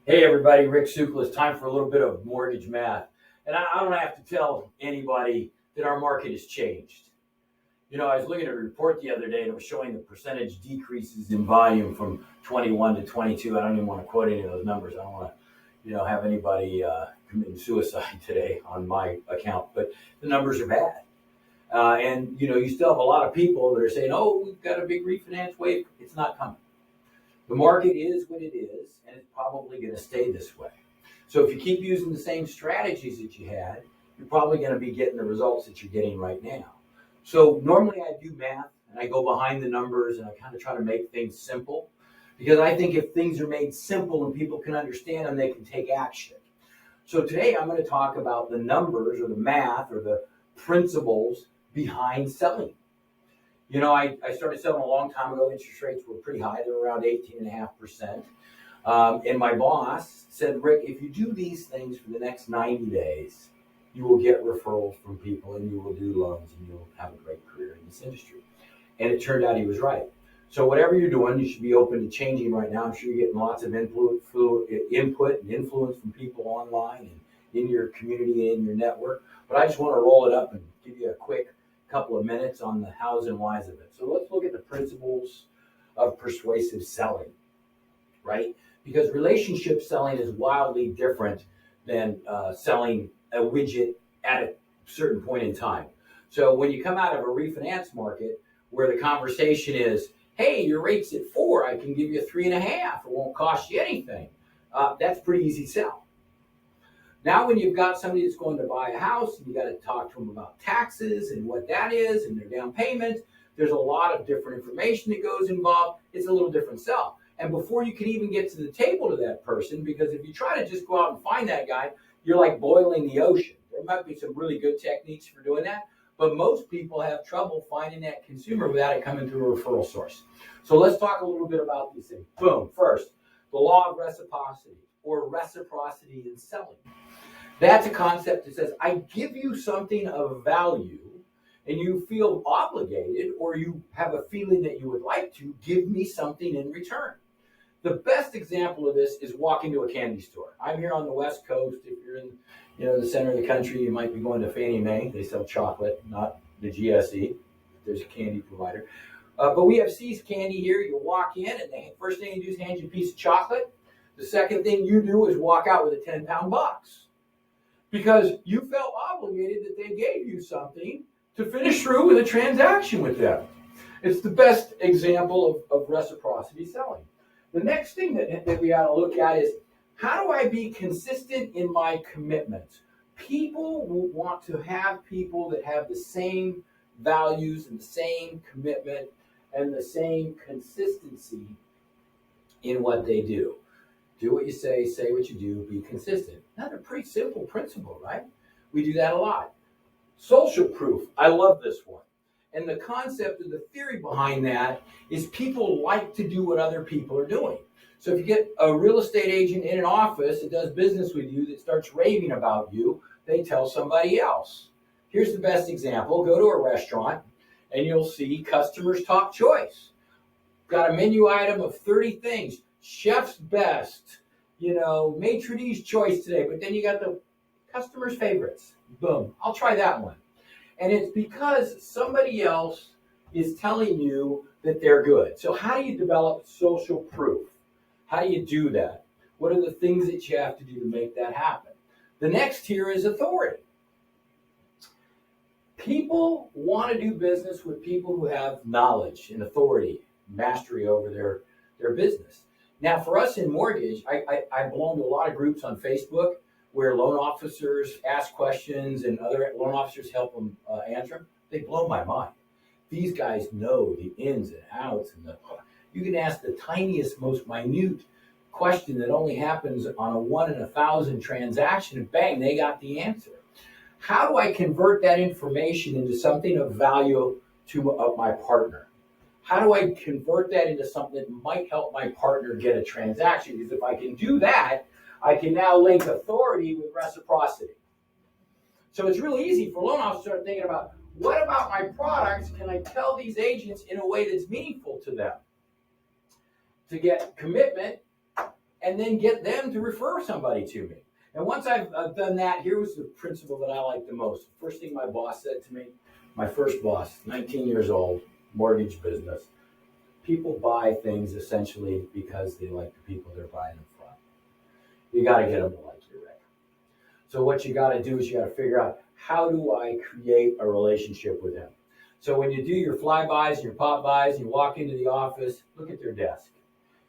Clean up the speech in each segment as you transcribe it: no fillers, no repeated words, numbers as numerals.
Hey everybody, Rick Soukoulis. Time for a little bit of mortgage math. And I don't have to tell anybody that our market has changed. I was looking at a report the other day and it was showing the percentage decreases in volume from 21 to 22. I don't even want to quote any of those numbers. I don't want to, have anybody committing suicide today on my account, but the numbers are bad. You still have a lot of people that are saying, oh, we've got a big refinance wave. It's not coming. The market is what it is, and it's probably going to stay this way. So if you keep using the same strategies that you had, you're probably going to be getting the results that you're getting right now. So normally I do math and I go behind the numbers and I kind of try to make things simple because I think if things are made simple and people can understand them, they can take action. So today I'm going to talk about the numbers or the math or the principles behind selling. I started selling a long time ago. Interest rates were pretty high. They were around 18.5%. And my boss said, Rick, if you do these things for the next 90 days, you will get referrals from people and you will do loans and you'll have a great career in this industry. And it turned out he was right. So whatever you're doing, you should be open to changing right now. I'm sure you're getting lots of input and influence from people online and in your community and in your network. But I just want to roll it up and give you a quick couple of minutes on the hows and whys of it. So let's look at the principles of persuasive selling, right? Because relationship selling is wildly different than selling a widget at a certain point in time. So when you come out of a refinance market where the conversation is, hey, your rate's at 4, I can give you 3.5, it won't cost you anything. That's pretty easy sell. Now, when you've got somebody that's going to buy a house and you got to talk to them about taxes and what that is and their down payment, there's a lot of different information that goes involved. It's a little different sell. And before you can even get to the table to that person, because if you try to just go out and find that guy, you're like boiling the ocean. There might be some really good techniques for doing that, but most people have trouble finding that consumer without it coming through a referral source. So let's talk a little bit about these things. Boom. First, the law of reciprocity or reciprocity in selling. That's a concept that says, I give you something of value and you feel obligated or you have a feeling that you would like to give me something in return. The best example of this is walking to a candy store. I'm here on the West Coast. If you're in the center of the country, you might be going to Fannie Mae. They sell chocolate, not the GSE. There's a candy provider. But we have See's Candy here. You walk in and the first thing you do is hand you a piece of chocolate. The second thing you do is walk out with a 10-pound box. Because you felt obligated that they gave you something to finish through with a transaction with them. It's the best example of reciprocity selling. The next thing that we ought to look at is, how do I be consistent in my commitments? People will want to have people that have the same values and the same commitment and the same consistency in what they do. Do what you say what you do, be consistent. That's a pretty simple principle, right? We do that a lot. Social proof, I love this one. And the concept of the theory behind that is people like to do what other people are doing. So if you get a real estate agent in an office that does business with you that starts raving about you, they tell somebody else. Here's the best example. Go to a restaurant and you'll see customers top choice. Got a menu item of 30 things. Chef's best, maitre d's choice today, but then you got the customer's favorites. Boom, I'll try that one. And it's because somebody else is telling you that they're good. So how do you develop social proof? How do you do that? What are the things that you have to do to make that happen? The next here is authority. People want to do business with people who have knowledge and authority, mastery over their business. Now, for us in mortgage, I belong to a lot of groups on Facebook where loan officers ask questions and other loan officers help them answer them. They blow my mind. These guys know the ins and outs. You can ask the tiniest, most minute question that only happens on a 1 in 1,000 transaction, and bang, they got the answer. How do I convert that information into something of value to my partner? How do I convert that into something that might help my partner get a transaction? Because if I can do that, I can now link authority with reciprocity. So it's really easy for loan officers to start thinking about, what about my products can I tell these agents in a way that's meaningful to them? To get commitment and then get them to refer somebody to me. And once I've done that, here was the principle that I like the most. First thing my boss said to me, my first boss, 19 years old, mortgage business. People buy things essentially because they like the people they're buying them from. You got to get them to like you, Rick. So what you got to do is you got to figure out, how do I create a relationship with them? So when you do your flybys and your pop-bys, you walk into the office, look at their desk.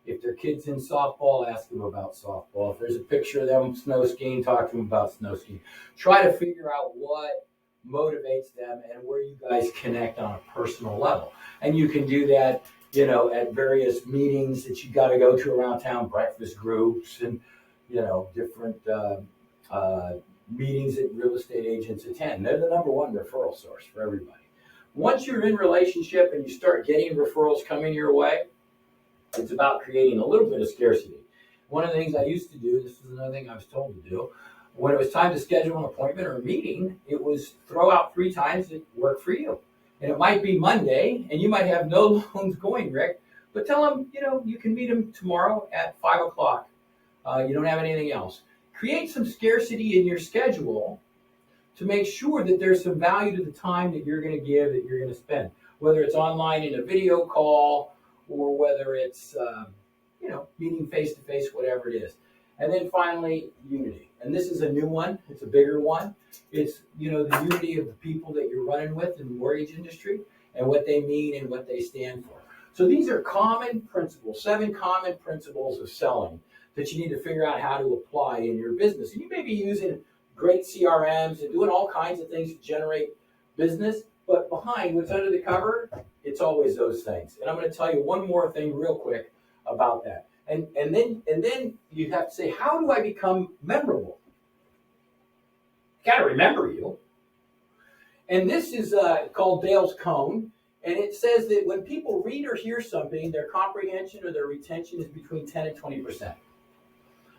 If their kid's in softball, ask them about softball. If there's a picture of them snow skiing, talk to them about snow skiing. Try to figure out what motivates them and where you guys connect on a personal level. And you can do that, at various meetings that you got to go to around town, breakfast groups and, different meetings that real estate agents attend. They're the number one referral source for everybody. Once you're in relationship and you start getting referrals coming your way, it's about creating a little bit of scarcity. One of the things I used to do, this is another thing I was told to do, when it was time to schedule an appointment or a meeting, it was throw out 3 times that work for you. And it might be Monday, and you might have no loans going, Rick, but tell them, you can meet them tomorrow at 5 o'clock. You don't have anything else. Create some scarcity in your schedule to make sure that there's some value to the time that you're going to give, that you're going to spend, whether it's online in a video call or whether it's, meeting face-to-face, whatever it is. And then finally, unity. And this is a new one. It's a bigger one. It's, the unity of the people that you're running with in the mortgage industry and what they mean and what they stand for. So these are common principles, 7 common principles of selling that you need to figure out how to apply in your business. And you may be using great CRMs and doing all kinds of things to generate business, but behind what's under the cover, it's always those things. And I'm going to tell you one more thing real quick about that. And then you have to say, how do I become memorable? Got to remember you. And this is called Dale's Cone. And it says that when people read or hear something, their comprehension or their retention is between 10 and 20%.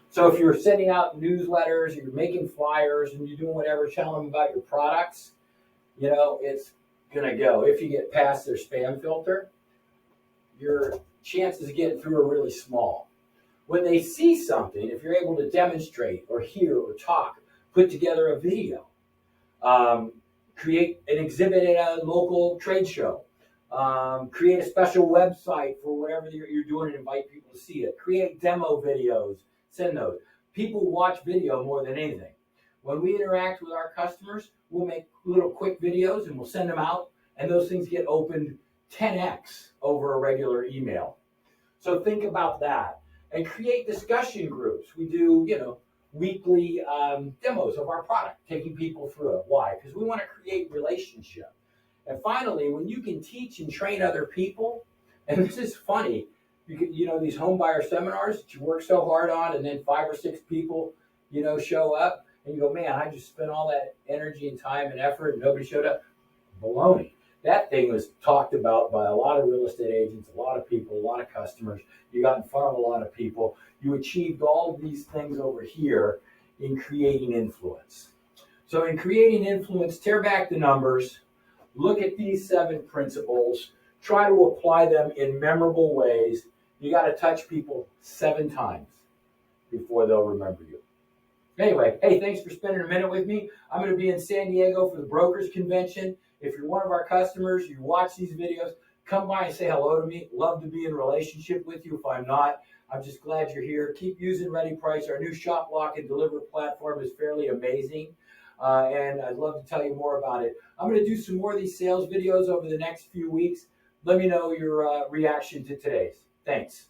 So if you're sending out newsletters, you're making flyers, and you're doing whatever, telling them about your products, it's going to go. If you get past their spam filter, your chances of getting through are really small. When they see something, if you're able to demonstrate or hear or talk, put together a video, create an exhibit at a local trade show, create a special website for whatever you're doing and invite people to see it, create demo videos, send those. People watch video more than anything. When we interact with our customers, we'll make little quick videos and we'll send them out, and those things get opened 10x over a regular email. So think about that and create discussion groups. We do, weekly demos of our product, taking people through it. Why? Because we want to create relationship. And finally, when you can teach and train other people, and this is funny, these home buyer seminars that you work so hard on, and then 5 or 6 people, show up, and you go, man, I just spent all that energy and time and effort, and nobody showed up. Baloney. That thing was talked about by a lot of real estate agents, a lot of people, a lot of customers. You got in front of a lot of people. You achieved all of these things over here in creating influence. So in creating influence, tear back the numbers, look at these 7 principles, try to apply them in memorable ways. You got to touch people 7 times before they'll remember you. Anyway, hey, thanks for spending a minute with me. I'm going to be in San Diego for the Brokers Convention. If you're one of our customers, you watch these videos, come by and say hello to me. Love to be in relationship with you. If I'm not, I'm just glad you're here. Keep using Ready Price. Our new shop lock and deliver platform is fairly amazing. And I'd love to tell you more about it. I'm going to do some more of these sales videos over the next few weeks. Let me know your reaction to today's. Thanks.